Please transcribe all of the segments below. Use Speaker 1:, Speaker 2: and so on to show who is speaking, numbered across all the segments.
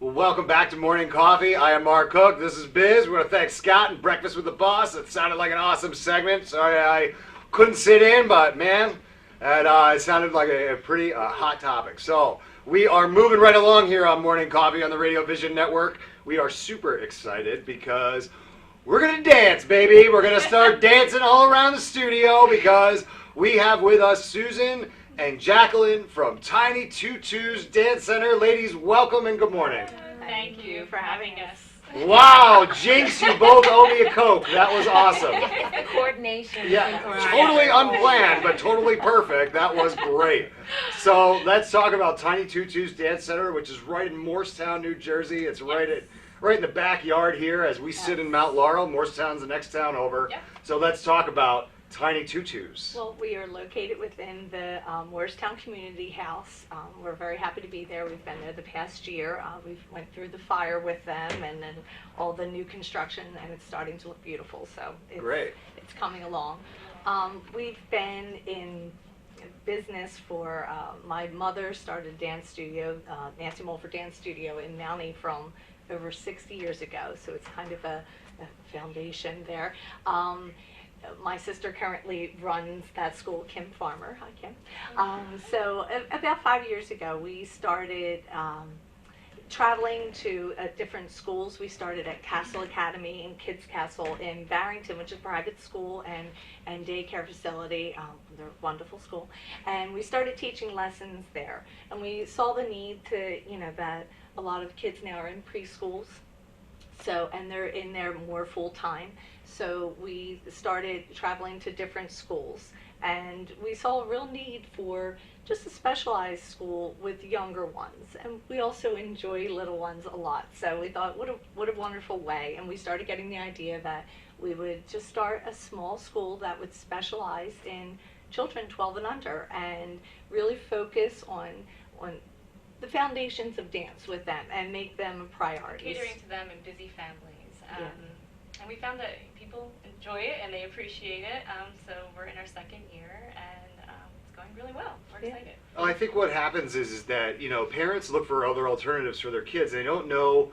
Speaker 1: Well, welcome back to Morning Coffee. I am Mark Cook. This is Biz. We want to thank Scott and Breakfast with the Boss. It sounded like an awesome segment. Sorry I couldn't sit in, but man, it sounded like a pretty hot topic. So we are moving right along here on Morning Coffee on the Radio Vision Network. We are super excited because we're going to dance, baby. We're going to start dancing all around the studio because we have with us Susan and Jacqueline from Tiny Tutus Dance Center. Ladies, welcome and good morning.
Speaker 2: Thank you for having us.
Speaker 1: Wow, Jinx, you both owe me a Coke. That was awesome.
Speaker 2: The coordination.
Speaker 1: Yeah, totally unplanned, but totally perfect. That was great. So let's talk about Tiny Tutus Dance Center, which is right in Morristown, New Jersey. It's right in the backyard here as we sit in Mount Laurel. Morristown's the next town over.
Speaker 2: Yep.
Speaker 1: So let's talk about Tiny Tutus.
Speaker 2: Well, we are located within the Morristown Community House. We're very happy to be there. We've been there the past year. We've went through the fire with them and then all the new construction, and it's starting to look beautiful. So it's coming along. We've been in business for, my mother started a dance studio, Nancy Mulford Dance Studio in Mountie from over 60 years ago. So it's kind of a foundation there. My sister currently runs that school, Kim Farmer. Hi, Kim. So about 5 years ago, we started traveling to different schools. We started at Castle Academy and Kids Castle in Barrington, which is a private school and daycare facility. They're a wonderful school. And we started teaching lessons there. And we saw the need to, that a lot of kids now are in preschools. So, and they're in there more full time. So we started traveling to different schools, and we saw a real need for just a specialized school with younger ones. And we also enjoy little ones a lot. So we thought, what a wonderful way. And we started getting the idea that we would just start a small school that would specialize in children 12 and under and really focus on the foundations of dance with them and make them a priority.
Speaker 3: Catering to them and busy families. And we found that people enjoy it and they appreciate it. So we're in our second year and it's going really well. We're excited.
Speaker 1: Oh, I think what happens is that, parents look for other alternatives for their kids. They don't know,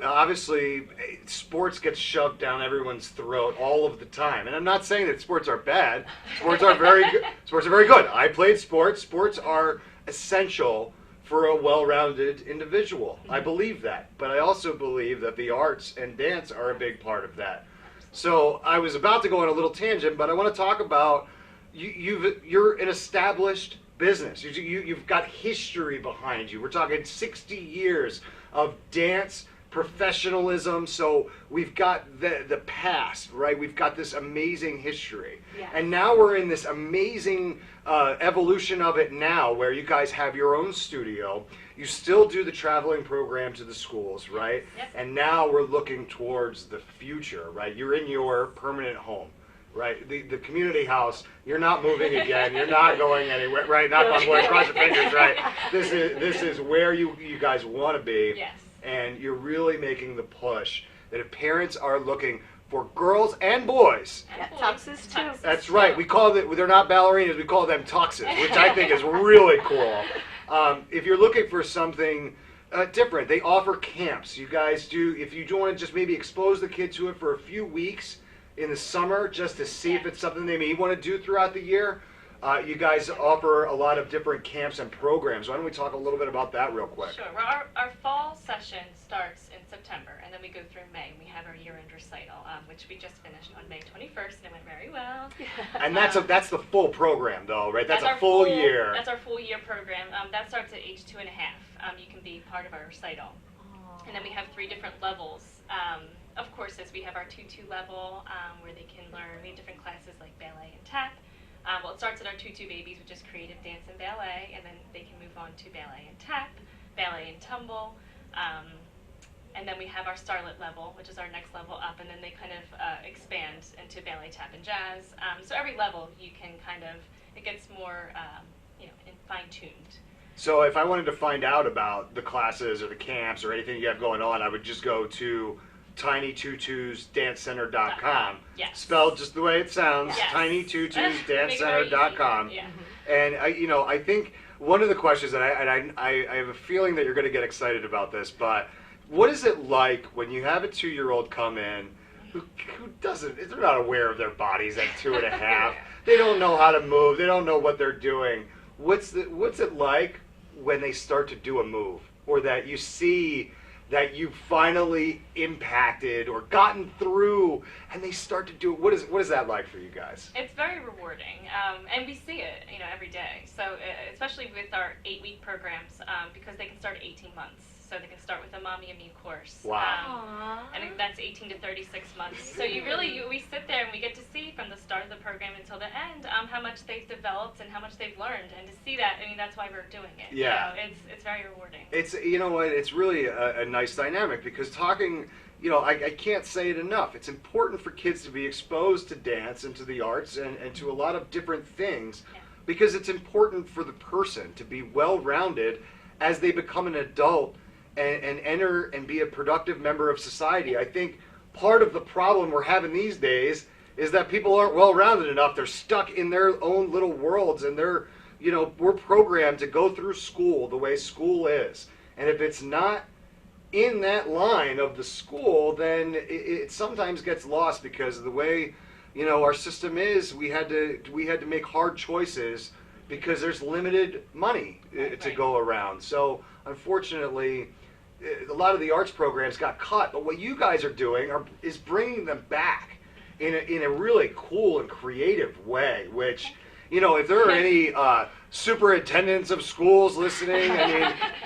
Speaker 1: obviously sports gets shoved down everyone's throat all of the time. And I'm not saying that sports are bad. Sports are very good. Sports are very good. I played sports. Sports are essential for a well-rounded individual. I believe that. But I also believe that the arts and dance are a big part of that. So I was about to go on a little tangent, but I want to talk about you're an established business. You've got history behind you. We're talking 60 years of dance professionalism. So we've got the past, right? We've got this amazing history.
Speaker 2: Yeah.
Speaker 1: And now we're in this amazing evolution of it now where you guys have your own studio. You still do the traveling program to the schools, right?
Speaker 3: Yep.
Speaker 1: And now we're looking towards the future, right? You're in your permanent home, right? The community house, you're not moving again. You're not going anywhere, right? Knock on wood, cross your fingers, right? This is where you guys want to be.
Speaker 3: Yes.
Speaker 1: And you're really making the push that if parents are looking for girls and boys.
Speaker 2: Tuxes too.
Speaker 1: That's right. We call it, they're not ballerinas, we call them tuxes, which I think is really cool. If you're looking for something different, they offer camps. You guys do, if you want to just maybe expose the kid to it for a few weeks in the summer just to see if it's something they may want to do throughout the year, you guys offer a lot of different camps and programs. Why don't we talk a little bit about that real quick?
Speaker 3: Sure. Well, our fall session starts in September, and then we go through May. We have our year-end recital, which we just finished on May 21st, and it went very well.
Speaker 1: And that's the full program, though, right? That's a full year.
Speaker 3: That's our full year program. That starts at age 2.5. You can be part of our recital.
Speaker 2: Aww.
Speaker 3: And then we have 3 different levels. Of course, as we have our tutu level, where they can learn, we have different classes like ballet and tap. Well, it starts at our tutu babies, which is creative dance and ballet, and then they can move on to ballet and tap, ballet and tumble, and then we have our starlet level, which is our next level up, and then they kind of expand into ballet, tap, and jazz. So every level you can it gets more, fine-tuned.
Speaker 1: So if I wanted to find out about the classes or the camps or anything you have going on, I would just go to tinytutusdancecenter.com.
Speaker 3: Yes.
Speaker 1: Spelled just the way it sounds.
Speaker 3: Yes.
Speaker 1: tinytutusdancecenter.com.
Speaker 3: Yeah.
Speaker 1: And I think one of the questions, and I have a feeling that you're going to get excited about this, but what is it like when you have a 2-year-old come in who doesn't, they're not aware of their bodies at 2.5. They don't know how to move. They don't know what they're doing. What's it like when they start to do a move, or that you see that you've finally impacted or gotten through, and they start to do it? What is that like for you guys?
Speaker 3: It's very rewarding, and we see it, every day. So especially with our 8-week programs, because they can start at 18 months. So they can start with a Mommy and Me course.
Speaker 1: Wow.
Speaker 3: And that's 18 to 36 months. So we sit there and we get to see from the start of the program until the end how much they've developed and how much they've learned. And to see that, that's why we're doing it.
Speaker 1: Yeah.
Speaker 3: It's very rewarding.
Speaker 1: It's, it's really a nice dynamic, because talking, I can't say it enough. It's important for kids to be exposed to dance and to the arts and to a lot of different things, because it's important for the person to be well-rounded as they become an adult and enter and be a productive member of society. I think part of the problem we're having these days is that people aren't well-rounded enough. They're stuck in their own little worlds, and we're programmed to go through school the way school is. And if it's not in that line of the school, then it sometimes gets lost, because of the way, our system is. We had to make hard choices because there's limited money to go around. So unfortunately, a lot of the arts programs got cut, but what you guys are doing is bringing them back in a really cool and creative way, which, if there are any superintendents of schools listening,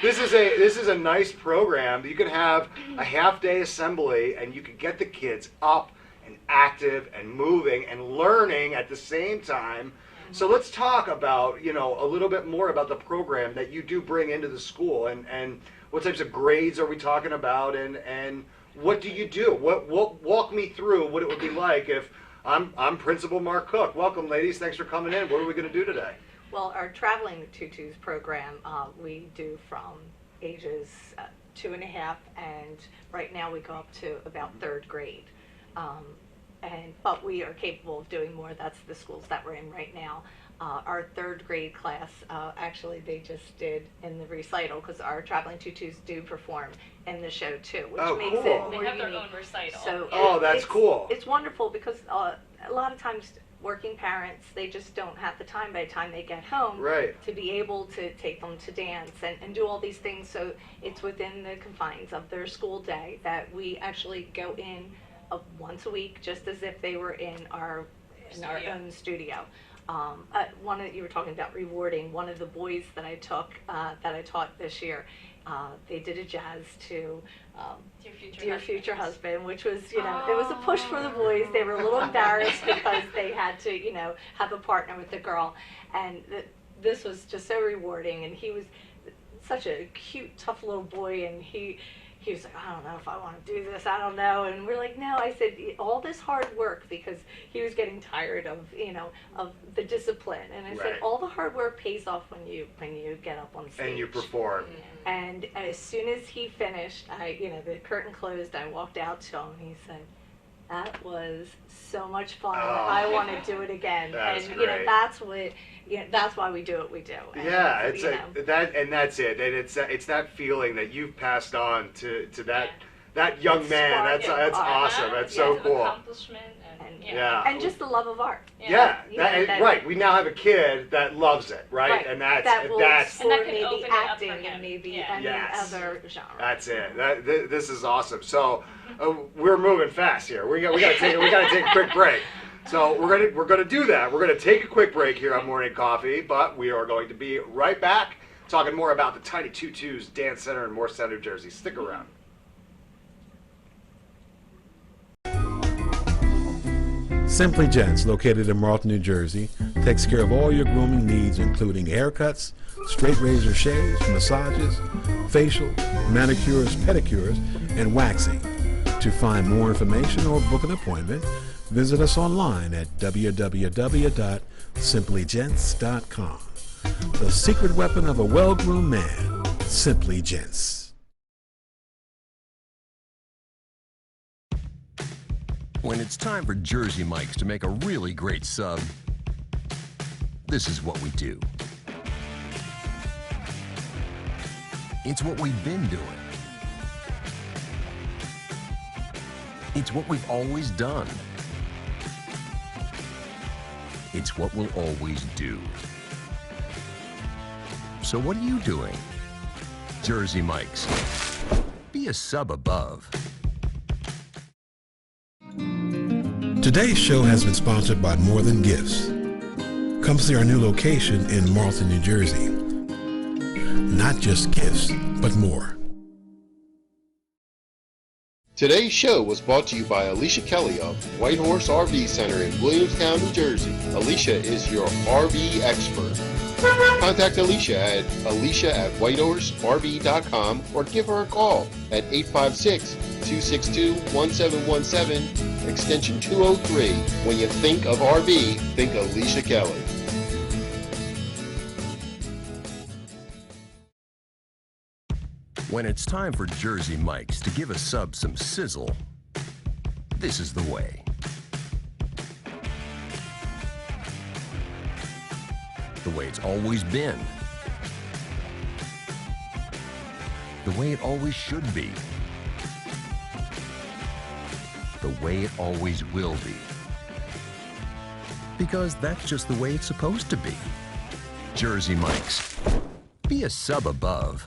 Speaker 1: this is a nice program. You can have a half-day assembly, and you can get the kids up and active and moving and learning at the same time. So let's talk about, a little bit more about the program that you do bring into the school, and what types of grades are we talking about, and what do you do? Walk me through what it would be like if I'm Principal Mark Cook. Welcome, ladies. Thanks for coming in. What are we going to do today?
Speaker 2: Well, our Traveling Tutus program, we do from ages 2.5, and right now we go up to about 3rd grade. But we are capable of doing more. That's the schools that we're in right now. Our 3rd grade class, actually, they just did in the recital, because our Traveling Tutus do perform in the show too, which makes
Speaker 1: cool.
Speaker 2: it more
Speaker 3: They have
Speaker 2: unique.
Speaker 3: their own recital.
Speaker 2: So
Speaker 1: that's cool.
Speaker 2: It's wonderful, because a lot of times working parents, they just don't have the time by the time they get home to be able to take them to dance and do all these things. So it's within the confines of their school day that we actually go in once a week, just as if they were in our own studio. You were talking about rewarding. One of the boys that I taught this year, they did a jazz to Dear Future Husband, which was, it was a push for the boys. They were a little embarrassed because they had to, have a partner with the girl. And this was just so rewarding. And he was such a cute, tough little boy, and he was like, I don't know if I want to do this, I don't know. And we're like, no. I said, all this hard work, because he was getting tired of, of the discipline. And I said, all the hard work pays off when you get up on stage.
Speaker 1: And you perform.
Speaker 2: And as soon as he finished, the curtain closed, I walked out to him, and he said, that was so much fun. I want to do it again.
Speaker 1: That's
Speaker 2: and
Speaker 1: great.
Speaker 2: That's why we do what we do. And
Speaker 1: it's that's it. And it's that feeling that you've passed on to that young man. That's awesome. That's so cool.
Speaker 3: Accomplishment
Speaker 2: and just the love of art.
Speaker 1: Right. We now have a kid that loves it, right? And that's
Speaker 3: and that can
Speaker 2: maybe
Speaker 3: open
Speaker 2: acting
Speaker 3: it up for him.
Speaker 2: and maybe any other genre.
Speaker 1: That's it. This is awesome. So we're moving fast here. We got to take a quick break. So we're gonna do that. We're gonna take a quick break here on Morning Coffee, but we are going to be right back talking more about the Tiny Tutus Dance Center in Morristown, New Jersey. Stick around.
Speaker 4: Simply Gents, located in Marlton, New Jersey, takes care of all your grooming needs, including haircuts, straight razor shaves, massages, facial, manicures, pedicures, and waxing. To find more information or book an appointment, visit us online at www.simplygents.com. The secret weapon of a well-groomed man, Simply Gents.
Speaker 5: When it's time for Jersey Mike's to make a really great sub, this is what we do. It's what we've been doing. It's what we've always done. It's what we'll always do. So what are you doing? Jersey Mike's. Be a sub above.
Speaker 4: Today's show has been sponsored by More Than Gifts. Come see our new location in Marlton, New Jersey. Not just gifts, but more.
Speaker 6: Today's show was brought to you by Alicia Kelly of White Horse RV Center in Williamstown, New Jersey. Alicia is your RV expert. Contact Alicia at alicia@whitehorserv.com or give her a call at 856-262-1717, extension 203. When you think of RV, think Alicia Kelly.
Speaker 5: When it's time for Jersey Mike's to give a sub some sizzle, this is the way. The way it's always been. The way it always should be. The way it always will be. Because that's just the way it's supposed to be. Jersey Mike's. Be a sub above.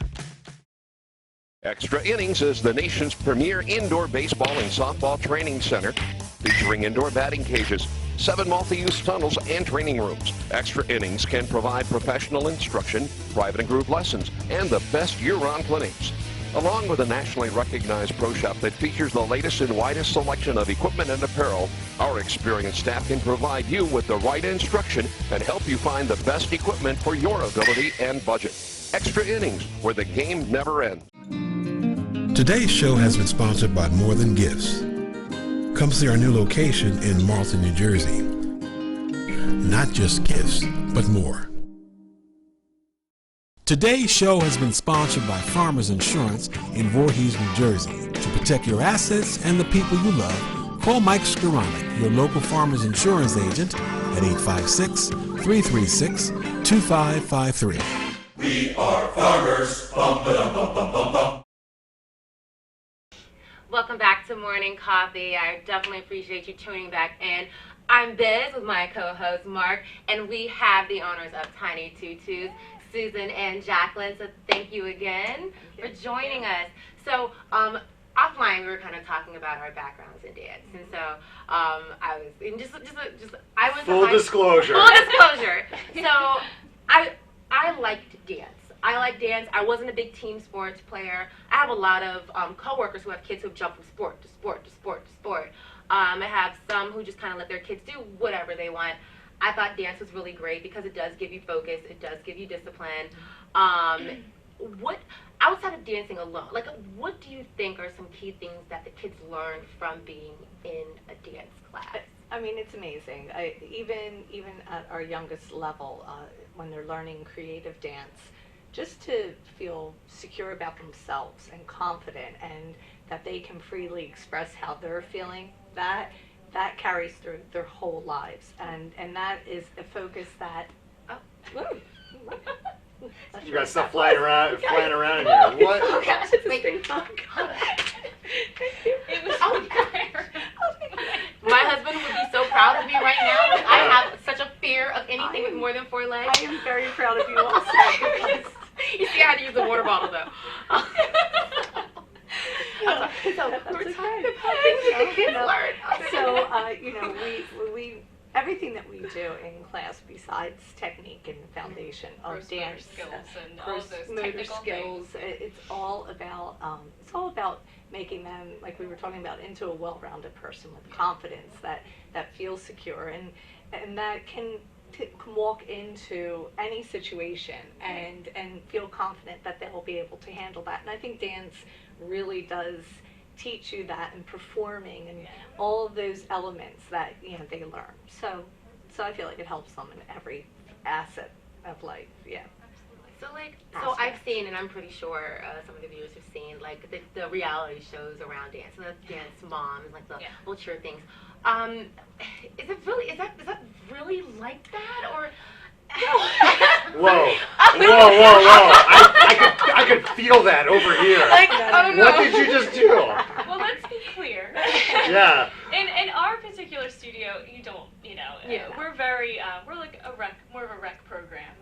Speaker 7: Extra Innings is the nation's premier indoor baseball and softball training center, featuring indoor batting cages, 7 multi-use tunnels, and training rooms. Extra Innings can provide professional instruction, private and group lessons, and the best year-round clinics. Along with a nationally recognized pro shop that features the latest and widest selection of equipment and apparel, our experienced staff can provide you with the right instruction and help you find the best equipment for your ability and budget. Extra Innings, where the game never ends.
Speaker 4: Today's show has been sponsored by More Than Gifts. Come see our new location in Marlton, New Jersey. Not just gifts, but more.
Speaker 8: Today's show has been sponsored by Farmers Insurance in Voorhees, New Jersey. To protect your assets and the people you love, call Mike Skoranek, your local Farmers Insurance agent, at 856-336-2553.
Speaker 9: We are farmers. Bum, ba-dum, bum, bum, bum, bum.
Speaker 10: Welcome back to Morning Coffee. I definitely appreciate you tuning back in. I'm Biz with my co-host Mark, and we have the owners of Tiny Tutus, Susan and Jacqueline. So thank you again for joining us. So offline, we were kind of talking about our backgrounds in dance, and so I was in I went
Speaker 1: full
Speaker 10: to
Speaker 1: disclosure.
Speaker 10: Full disclosure. So I liked dance. I like dance. I wasn't a big team sports player. I have a lot of coworkers who have kids who jump from sport to sport to sport to sport. I have some who just kind of let their kids do whatever they want. I thought dance was really great because it does give you focus. It does give you discipline. What outside of dancing alone, like what do you think are some key things that the kids learn from being in a dance class?
Speaker 2: I mean, it's amazing. Even at our youngest level, when they're learning creative dance, just to feel secure about themselves and confident, and that they can freely express how they're feeling, that carries through their whole lives, and that is a focus that.
Speaker 1: You got stuff flying around in here. What?
Speaker 2: Oh gosh, it's making fun.
Speaker 10: It was my husband would be so proud of me right now. I have such a fear of anything with more than 4 legs.
Speaker 2: I am very proud of you also.
Speaker 10: You see, I had to use a water bottle though. So we're talking about things that the kids learn.
Speaker 2: So we everything that we do in class, besides technique and foundation of dance,
Speaker 3: skills and all
Speaker 2: gross
Speaker 3: of those
Speaker 2: motor
Speaker 3: technical
Speaker 2: skills, it's all about making them, like we were talking about, into a well-rounded person with confidence that feels secure and that can walk into any situation and feel confident that they'll be able to handle that. And I think dance really does teach you that, and performing and all of those elements that they learn. So I feel like it helps them in every asset of life. Yeah.
Speaker 10: So I've seen, and I'm pretty sure some of the viewers have seen, like the reality shows around dance, and the dance moms, like the little cheer things. Is that really like that, or
Speaker 1: Whoa. I could feel that over here.
Speaker 10: Like, oh no.
Speaker 1: What did you just do?
Speaker 3: Well, let's be clear.
Speaker 1: Yeah.
Speaker 3: In our particular studio, you don't, we're very, we're like more of a rec program.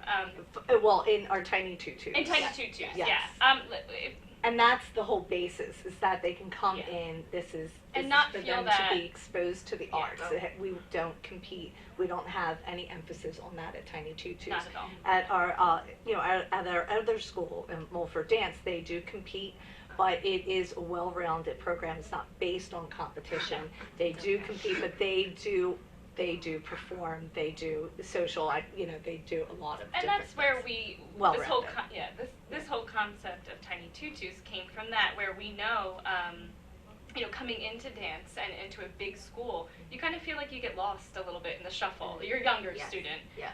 Speaker 2: Well, in our Tiny Tutus.
Speaker 3: In Tiny Tutus,
Speaker 2: Yes.
Speaker 3: yeah.
Speaker 2: And that's the whole basis, is that they can come
Speaker 3: Yeah.
Speaker 2: in, this is
Speaker 3: And not
Speaker 2: for
Speaker 3: feel
Speaker 2: them
Speaker 3: that-
Speaker 2: to be exposed to the
Speaker 3: Yeah.
Speaker 2: arts. We don't compete, we don't have any emphasis on that at Tiny Tutus.
Speaker 3: Not at all.
Speaker 2: At our, at our other school, in Mulford Dance, they do compete, but it is a well-rounded program. It's not based on competition. They do compete, but they do perform, they do social, they do a lot of
Speaker 3: And
Speaker 2: different
Speaker 3: that's where
Speaker 2: things.
Speaker 3: this whole concept of Tiny Tutus came from that, where we know, coming into dance and into a big school, you kind of feel like you get lost a little bit in the shuffle. You're a younger
Speaker 2: Yes.
Speaker 3: student,
Speaker 2: Yeah.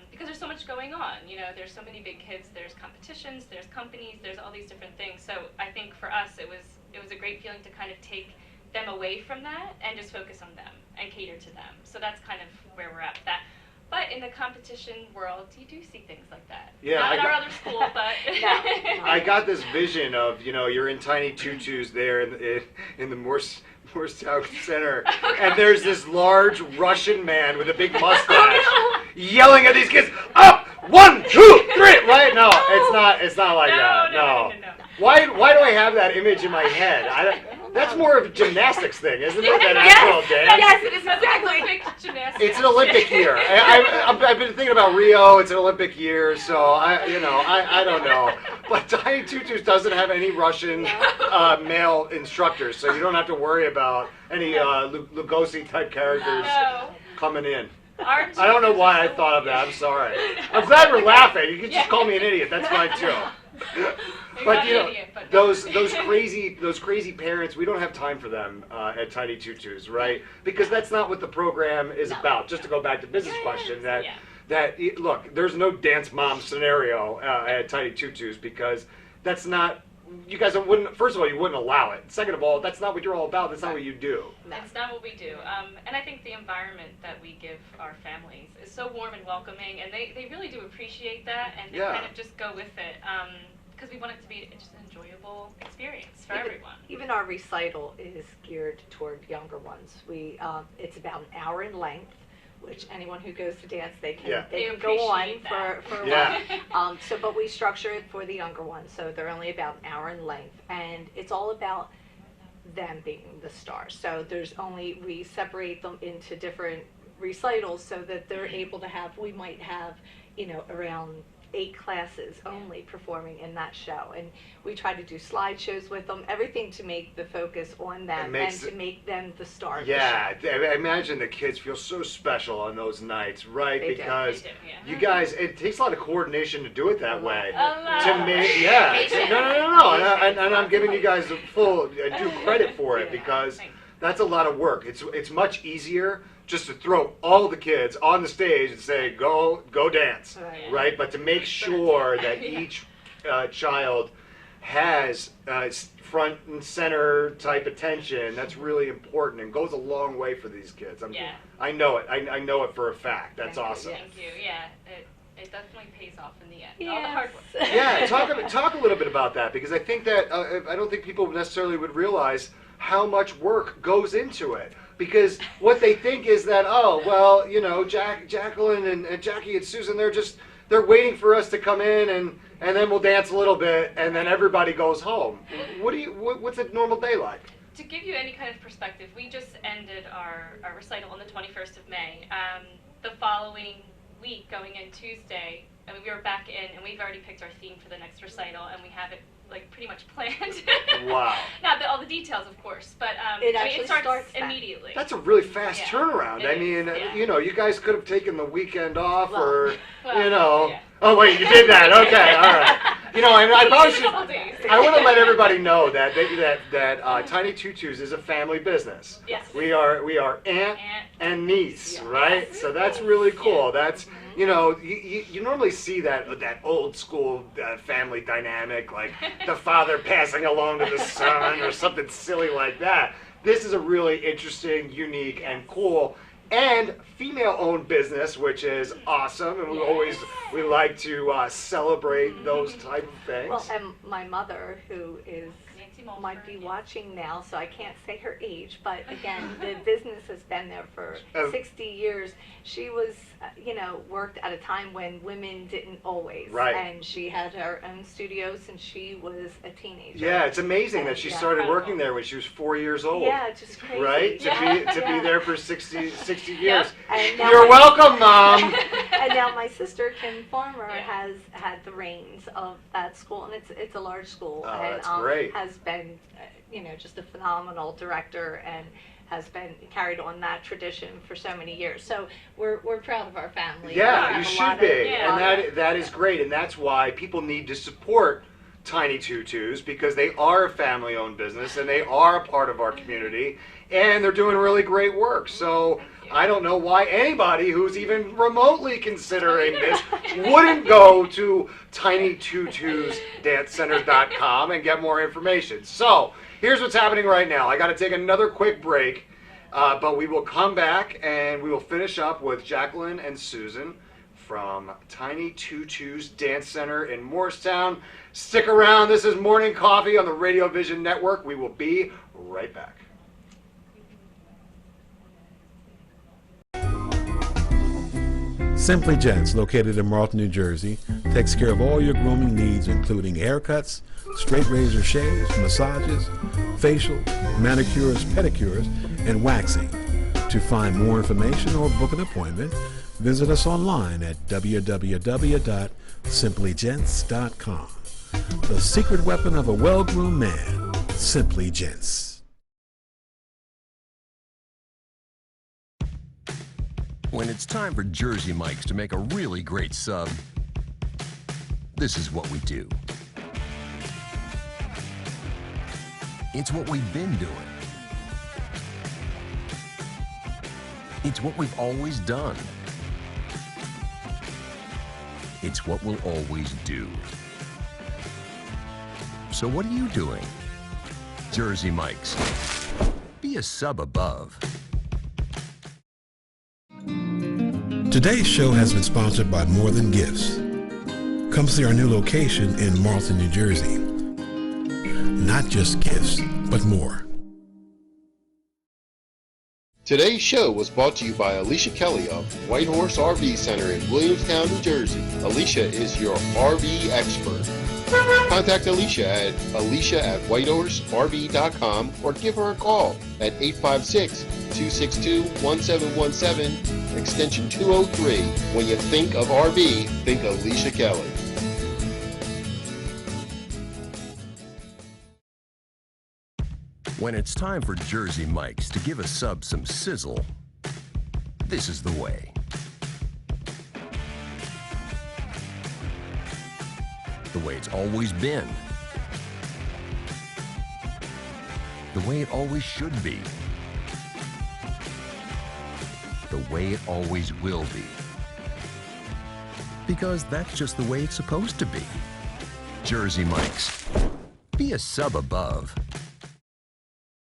Speaker 3: because there's so much going on. There's so many big kids. There's competitions. There's companies. There's all these different things. So I think for us, it was a great feeling to kind of take them away from that and just focus on them and cater to them. So that's kind of where we're at with that. But in the competition world, you do see things like that.
Speaker 1: Yeah,
Speaker 3: Not in our other school, but
Speaker 2: No.
Speaker 1: I got this vision of, you're in Tiny Tutus there in the Morristown Center, and there's this large Russian man with a big mustache yelling at these kids, up, 1, 2, 3, right? No, it's not like that. No. Why do I have that image in my head? That's more of a gymnastics thing, isn't it? Than actual dance.
Speaker 10: Yes, it is exactly.
Speaker 3: Olympic gymnastics.
Speaker 1: It's an Olympic year. I've been thinking about Rio. It's an Olympic year, so I don't know. But Tiny Tutus doesn't have any Russian male instructors, so you don't have to worry about any Lugosi type characters
Speaker 3: No.
Speaker 1: coming in.
Speaker 3: Our
Speaker 1: I don't know why I thought of that. I'm sorry. I'm glad we're laughing. You can just call me an idiot. That's fine too. But those crazy parents, we don't have time for them at Tiny Tutus, right? Because that's not what the program is about. Just to go back to business question, look, there's no dance mom scenario at Tiny Tutus, because that's not. You guys wouldn't. First of all, you wouldn't allow it. Second of all, that's not what you're all about. That's not what you do.
Speaker 3: That's not what we do. And I think the environment that we give our families is so warm and welcoming, and they really do appreciate that, and they kind of just go with it. Because we want it to be just an enjoyable experience for everyone.
Speaker 2: Even our recital is geared toward younger ones. It's about an hour in length, which anyone who goes to dance, they can go on for a while. But we structure it for the younger ones, so they're only about an hour in length, and it's all about them being the stars. So we separate them into different recitals so that they're able to have. We might have, around 8 classes only performing in that show, and we try to do slideshows with them, everything to make the focus on them and to make them the star of the show.
Speaker 1: I imagine the kids feel so special on those nights, right?
Speaker 2: They
Speaker 1: because
Speaker 3: do,
Speaker 1: you guys, it takes a lot of coordination to do it that way.
Speaker 3: A lot.
Speaker 1: To make, no, and I'm giving you guys the full due credit for it, because that's a lot of work. It's much easier just to throw all the kids on the stage and say, go dance, right? But to make sure that each child has front and center type attention, that's really important and goes a long way for these kids. I know it. I know it for a fact. That's awesome.
Speaker 3: Thank you. Yeah, it definitely pays off in the end. All the hard work.
Speaker 1: Yeah, talk a little bit about that, because I think that I don't think people necessarily would realize how much work goes into it. Because what they think is that, Jacqueline and Jackie and Susan, they're waiting for us to come in and then we'll dance a little bit and then everybody goes home. What's a normal day like?
Speaker 3: To give you any kind of perspective, we just ended our recital on the 21st of May. The following week, going in Tuesday, we were back in, and we've already picked our theme for the next recital, and we have it pretty much planned.
Speaker 1: Wow.
Speaker 3: Not all the details, of course, but
Speaker 2: it
Speaker 3: starts immediately.
Speaker 1: That's a really fast turnaround. You guys could have taken the weekend off, Oh wait, you did that. Okay, all right. I probably should. I want to let everybody know that Tiny Tutus is a family business.
Speaker 3: Yes.
Speaker 1: We are aunt and niece, right? So that's really cool. That's you normally see that old school family dynamic, like the father passing along to the son or something silly like that. This is a really interesting, unique, and cool and female-owned business, which is awesome, and we like to celebrate those type of things.
Speaker 2: Well, and my mother, who might be watching now, so I can't say her age, but again, the business has been there for 60 years. She was, worked at a time when women didn't always.
Speaker 1: Right.
Speaker 2: And she had her own studio since she was a teenager.
Speaker 1: Yeah, it's amazing that she started working there when she was 4 years old.
Speaker 2: Yeah, just crazy.
Speaker 1: Right? To be there for 60 years.
Speaker 2: And
Speaker 1: You're welcome, Mom!
Speaker 2: And now my sister, Kim Farmer, has had the reins of that school, and it's a large school.
Speaker 1: Oh,
Speaker 2: and
Speaker 1: that's great.
Speaker 2: has been, just a phenomenal director and has been carried on that tradition for so many years. So we're proud of our family.
Speaker 1: Yeah, you should be. And that is great. And that's why people need to support Tiny Tutus, because they are a family-owned business and they are a part of our community and they're doing really great work. So I don't know why anybody who's even remotely considering this wouldn't go to tinytutusdancecenter.com and get more information. So here's what's happening right now. I got to take another quick break, but we will come back and we will finish up with Jacqueline and Susan from Tiny Tutus Dance Center in Morristown. Stick around. This is Morning Coffee on the Radio Vision Network. We will be right back.
Speaker 4: Simply Gents, located in Marlton, New Jersey, takes care of all your grooming needs, including haircuts, straight razor shaves, massages, facial, manicures, pedicures, and waxing. To find more information or book an appointment, visit us online at www.simplygents.com. The secret weapon of a well-groomed man, Simply Gents.
Speaker 5: When it's time for Jersey Mike's to make a really great sub, this is what we do. It's what we've been doing. It's what we've always done. It's what we'll always do. So what are you doing? Jersey Mike's. Be a sub above.
Speaker 4: Today's show has been sponsored by More Than Gifts. Come see our new location in Marlton, New Jersey. Not just gifts, but more.
Speaker 6: Today's show was brought to you by Alicia Kelly of White Horse RV Center in Williamstown, New Jersey. Alicia is your RV expert. Contact Alicia at whitehorserv.com or give her a call at 856-262-1717, extension 203. When you think of RV, think Alicia Kelly.
Speaker 5: When it's time for Jersey Mike's to give a sub some sizzle, this is the way. The way it's always been. The way it always should be. The way it always will be. Because that's just the way it's supposed to be. Jersey Mike's. Be a sub above.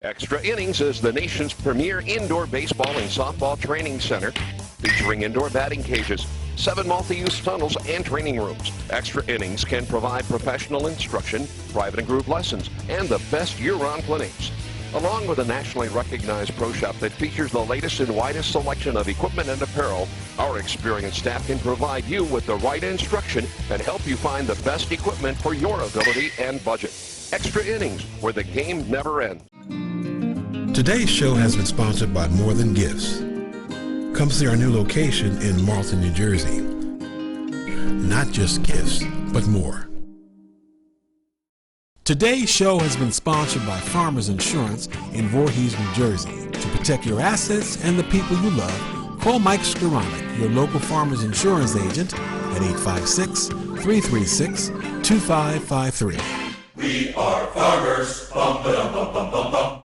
Speaker 7: Extra Innings is the nation's premier indoor baseball and softball training center, featuring indoor batting cages, 7 multi-use tunnels, and training rooms. Extra Innings can provide professional instruction, private and group lessons, and the best year-round clinics. Along with a nationally recognized pro shop that features the latest and widest selection of equipment and apparel, our experienced staff can provide you with the right instruction and help you find the best equipment for your ability and budget. Extra Innings, where the game never ends.
Speaker 4: Today's show has been sponsored by More Than Gifts. Come see our new location in Marlton, New Jersey. Not just gifts, but more.
Speaker 8: Today's show has been sponsored by Farmers Insurance in Voorhees, New Jersey. To protect your assets and the people you love, call Mike Skoranek, your local Farmers Insurance agent, at 856-336-2553.
Speaker 9: We are farmers. Bum, ba-dum, bum, bum, bum, bum.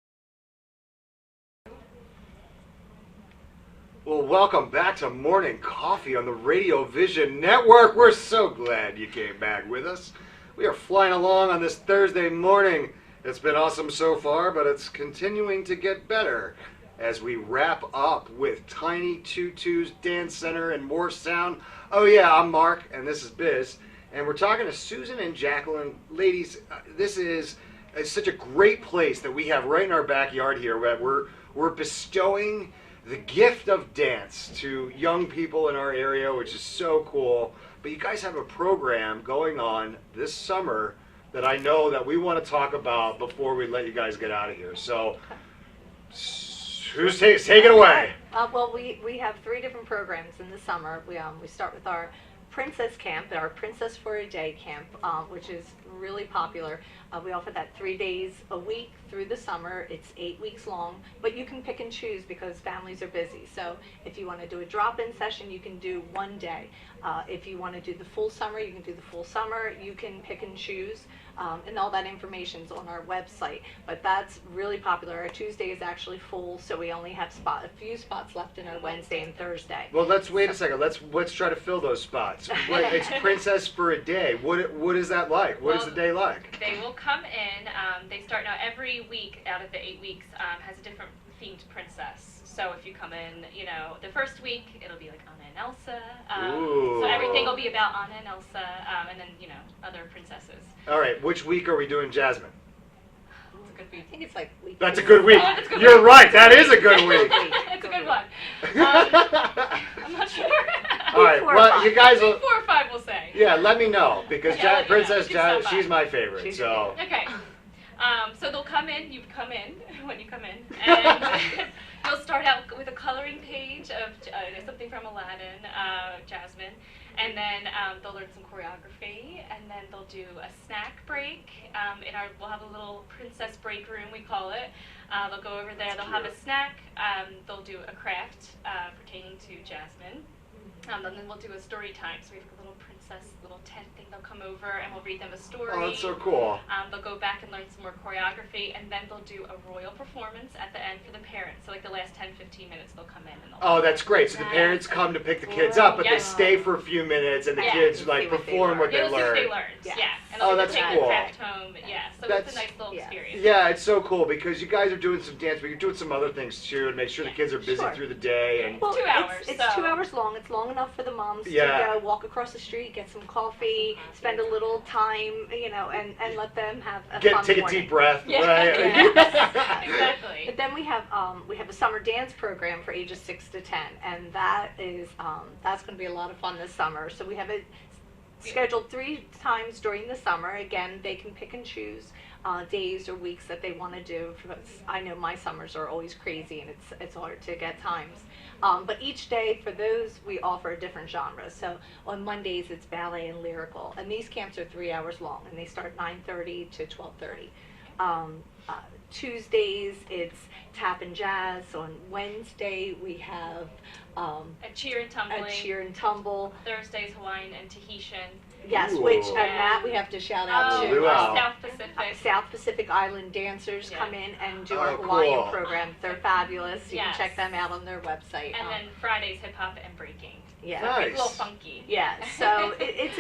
Speaker 1: Well, welcome back to Morning Coffee on the Radio Vision Network. We're so glad you came back with us. We are flying along on this Thursday morning. It's been awesome so far, but it's continuing to get better. as we wrap up with Tiny Tutus Dance Center in Morristown. Oh yeah, I'm Mark, and this is Biz, and we're talking to Susan and Jacqueline. Ladies, this is such a great place that we have right in our backyard here, where we're bestowing the gift of dance to young people in our area, which is so cool. But you guys have a program going on this summer that I know that we want to talk about before we let you guys get out of here. So, take it away.
Speaker 2: Well, we have 3 different programs in the summer. We start with our Princess Camp, our Princess for a Day camp, which is really popular. We offer that 3 days a week through the summer. It's 8 weeks long, but you can pick and choose because families are busy. So if you want to do a drop-in session, you can do 1 day. If you want to do the full summer, you can do the full summer. You can pick and choose, and all that information's on our website. But that's really popular. Our Tuesday is actually full, so we only have a few spots left in our Wednesday and Thursday.
Speaker 1: Well, let's wait a second. Let's try to fill those spots. It's Princess for a Day. What is that like? What is the day like?
Speaker 3: They will come in. They start now every week out of the 8 weeks has a different themed princess. So if you come in, the first week it'll be like Anna and Elsa. So everything will be about Anna and Elsa, and then other princesses.
Speaker 1: All right. Which week are we doing Jasmine?
Speaker 3: It's a good week.
Speaker 2: I think it's like week.
Speaker 1: That's a good week.
Speaker 3: Oh, that's a good
Speaker 1: You're
Speaker 3: week.
Speaker 1: right. That is a good week.
Speaker 3: It's a good one. I'm not sure.
Speaker 1: All right. Well, you guys will.
Speaker 3: 4 or 5, we'll say.
Speaker 1: Yeah, let me know because
Speaker 3: Yeah,
Speaker 1: Princess
Speaker 3: you can
Speaker 1: Jazz,
Speaker 3: stop by.
Speaker 1: she's my favorite.
Speaker 2: She's
Speaker 1: So.
Speaker 3: Okay. So they'll come in, you come in when you come in, and you'll start out with a coloring page of something from Aladdin, Jasmine, and then they'll learn some choreography, and then they'll do a snack break. We'll have a little princess break room, we call it. They'll go over there, they'll have a snack, they'll do a craft pertaining to Jasmine. And then we'll do a story time. So we have a little princess, little tent thing. They'll come over and we'll read them a story.
Speaker 1: Oh, that's so cool.
Speaker 3: They'll go back and learn some more choreography, and then they'll do a royal performance at the end for the parents. So like the last 10-15 minutes, they'll come in and they'll.
Speaker 1: Oh, that's great. So the parents come to pick the kids up, but they
Speaker 3: Yes.
Speaker 1: stay for a few minutes, and the
Speaker 3: Yeah.
Speaker 1: kids like perform what they
Speaker 3: You'll see what they
Speaker 1: learned.
Speaker 3: learned.
Speaker 2: Yes.
Speaker 3: Yeah. And
Speaker 1: Oh,
Speaker 3: they'll
Speaker 1: that's
Speaker 3: take
Speaker 1: cool.
Speaker 3: the craft home. Yeah. So
Speaker 1: That's-
Speaker 3: it's a nice little
Speaker 2: yeah.
Speaker 3: experience.
Speaker 1: Yeah, it's so cool because you guys are doing some dance, but you're doing some other things too, and make sure the kids are busy
Speaker 2: Sure.
Speaker 1: through the day. And
Speaker 2: Well,
Speaker 3: 2 hours,
Speaker 2: It's
Speaker 3: so-
Speaker 2: 2 hours long. It's long enough for the moms
Speaker 1: Yeah.
Speaker 2: to walk across the street, get some coffee, spend a little time, and let them have a fun
Speaker 1: take a
Speaker 2: morning.
Speaker 1: deep breath.
Speaker 3: Yeah.
Speaker 1: Right?
Speaker 3: Exactly.
Speaker 2: But then we have a summer dance program for ages 6 to 10, and that is that's going to be a lot of fun this summer. So we have it scheduled 3 times during the summer. Again, they can pick and choose days or weeks that they want to do. Because I know my summers are always crazy, and it's hard to get times. But each day for those, we offer a different genre. So on Mondays, it's ballet and lyrical. And these camps are 3 hours long, and they start 9:30 to 12:30. Tuesdays, it's tap and jazz. On Wednesday, we have
Speaker 3: A cheer and tumbling.
Speaker 2: a cheer and tumble.
Speaker 3: Thursdays, Hawaiian and Tahitian.
Speaker 2: Yes,
Speaker 1: Ooh.
Speaker 2: which, and that we have to shout out to.
Speaker 1: Luau.
Speaker 3: South Pacific.
Speaker 2: South Pacific Island dancers
Speaker 3: Yeah.
Speaker 2: come in and do
Speaker 1: Oh,
Speaker 2: our Hawaiian
Speaker 1: cool.
Speaker 2: program. They're fabulous. You
Speaker 3: Yes.
Speaker 2: can check them out on their website.
Speaker 3: And then Fridays, hip hop and breaking.
Speaker 2: yeah.
Speaker 1: Nice.
Speaker 3: A little funky.
Speaker 2: Yeah, so it's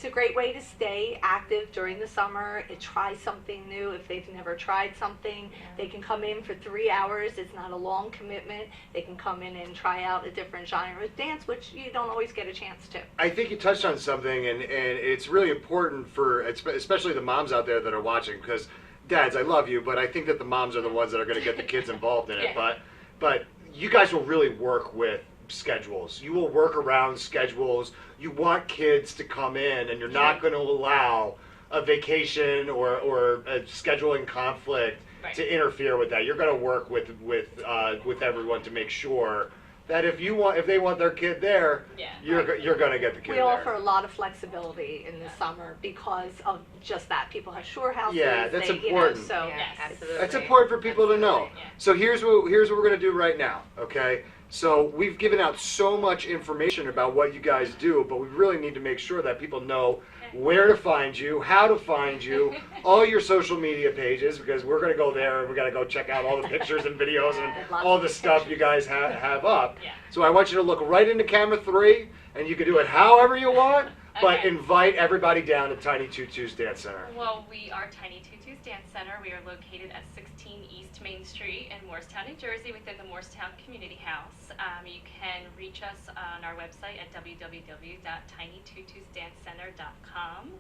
Speaker 2: a great way to stay active during the summer. Try something new. If they've never tried something, they can come in for 3 hours. It's not a long commitment. They can come in and try out a different genre of dance, which you don't always get a chance to.
Speaker 1: I think you touched on something, and it's really important for especially the moms out there that are watching, because dads, I love you, but I think that the moms are the ones that are going to get the kids involved in it.
Speaker 3: Yeah.
Speaker 1: But you guys will really work with schedules. You will work around schedules. You want kids to come in, and you're not going to allow a vacation or a scheduling conflict
Speaker 3: Right.
Speaker 1: to interfere with that. You're going to work with everyone to make sure that if they want their kid there,
Speaker 3: Yeah.
Speaker 1: you're going to get the kid
Speaker 2: We
Speaker 1: there.
Speaker 2: offer a lot of flexibility in the summer because of just that. People have shore houses.
Speaker 1: Yeah, that's
Speaker 2: they,
Speaker 1: important.
Speaker 2: so
Speaker 3: Yes.
Speaker 10: Absolutely.
Speaker 1: That's important for people to know.
Speaker 3: Yeah.
Speaker 1: So here's what we're going to do right now, okay? So we've given out so much information about what you guys do, but we really need to make sure that people know where to find you, how to find you, all your social media pages, because we're going to go there and we're going to go check out all the pictures and videos and
Speaker 2: Lots
Speaker 1: all
Speaker 2: of
Speaker 1: the stuff you guys have up.
Speaker 3: Yeah.
Speaker 1: So I want you to look right into camera 3, and you can do it however you want. But
Speaker 3: Okay.
Speaker 1: invite everybody down to Tiny Tutus Dance Center.
Speaker 3: Well, we are Tiny Tutus Dance Center. We are located at 16 East Main Street in Morristown, New Jersey, within the Morristown Community House. You can reach us on our website at www.tinytutusdancecenter.com.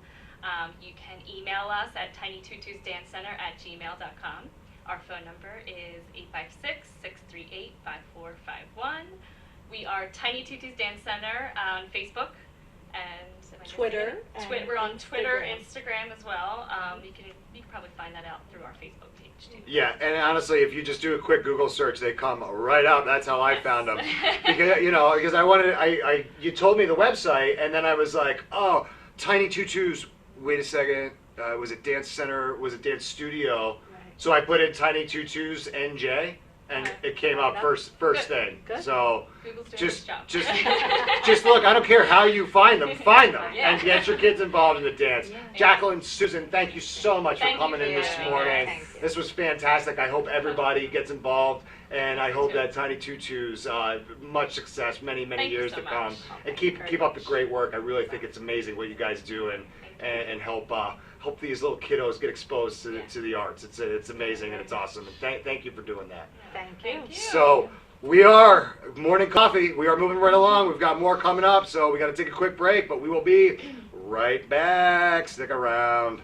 Speaker 3: You can email us at tinytutusdancecenter@gmail.com. Our phone number is 856-638-5451. We are Tiny Tutus Dance Center on Facebook and
Speaker 2: Twitter.
Speaker 3: We're on Twitter, Instagram as well. You can probably find that out through our Facebook page too.
Speaker 1: Yeah, and honestly, if you just do a quick Google search, they come right up. That's how I found them. Because I wanted, you told me the website, and then I was like, oh, Tiny Tutus. Wait a second. Was it Dance Center? Was it Dance Studio?
Speaker 2: Right.
Speaker 1: So I put in Tiny Tutus NJ, and it came up first thing.
Speaker 2: Good.
Speaker 1: So
Speaker 3: Google's doing
Speaker 1: just
Speaker 3: its job.
Speaker 1: just look. I don't care how you find them. Find them
Speaker 3: Yeah.
Speaker 1: and get your kids involved in the dance.
Speaker 2: Yeah.
Speaker 1: Jacqueline, Susan, thank you so much
Speaker 3: Thank
Speaker 1: for coming
Speaker 3: you
Speaker 1: in
Speaker 3: for
Speaker 1: this
Speaker 3: having
Speaker 1: morning.
Speaker 2: Thank you.
Speaker 1: This was fantastic. I hope everybody gets involved, and I hope
Speaker 3: too.
Speaker 1: that Tiny Tutus much success, many
Speaker 3: Thank you
Speaker 1: years
Speaker 3: so
Speaker 1: to come,
Speaker 3: much.
Speaker 1: and
Speaker 2: Thank you
Speaker 1: keep
Speaker 2: very
Speaker 1: up the
Speaker 2: much.
Speaker 1: great work. I really think it's amazing what you guys do, and help these little kiddos get exposed to the arts. It's amazing and it's awesome. And thank you for doing that.
Speaker 2: Thank you.
Speaker 3: Thank you.
Speaker 1: So we are morning coffee. We are moving right along. We've got more coming up, so we got to take a quick break, but we will be right back. Stick around.